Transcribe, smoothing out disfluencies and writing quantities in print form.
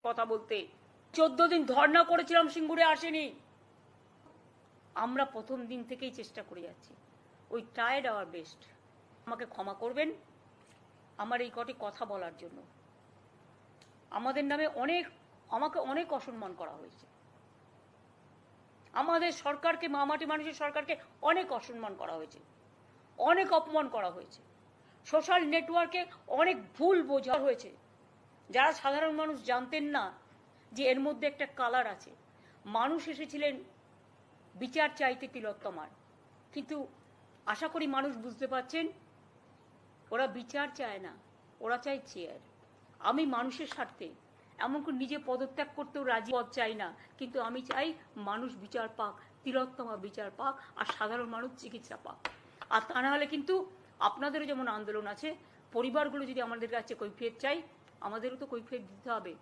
কথা বলতে। 14 দিন ধর্ণা করেছিলাম, সিঙ্গুরে আসেনি। আমরা প্রথম দিন থেকেই চেষ্টা করে যাচ্ছি। We tried our best. আমাকে ক্ষমা করবেন আমার এই কটি কথা বলার জন্য। আমাদের নামে আমাকে অনেক অসম্মান করা হয়েছে। আমাদের সরকারকে, মামাটি মানুষের সরকারকে অনেক অসম্মান করা হয়েছে, অনেক অপমান করা হয়েছে। সোশ্যাল নেটওয়ার্কে অনেক ভুল বোঝা হয়েছে, যারা সাধারণ মানুষ জানতেন না যে এর মধ্যে একটা কালার আছে। মানুষ এসেছিলেন বিচার চাইতে তিলোত্তমার, কিন্তু আশা করি মানুষ বুঝতে পারছেন ওরা বিচার চায় না, ওরা চায় চেয়ার। আমি মানুষের স্বার্থে এমনকি নিজে পদত্যাগ করতেও রাজি, পদ চাই না, কিন্তু আমি চাই মানুষ বিচার পাক, তিলোত্তমা বিচার পাক, আর সাধারণ মানুষ চিকিৎসা পাক। আর তা না হলে কিন্তু আপনাদেরও যেমন আন্দোলন আছে, পরিবারগুলো যদি আমাদের কাছে কৈফিয়ত চাই, আমাদেরও তো কৈফিয়ত দিতে হবে।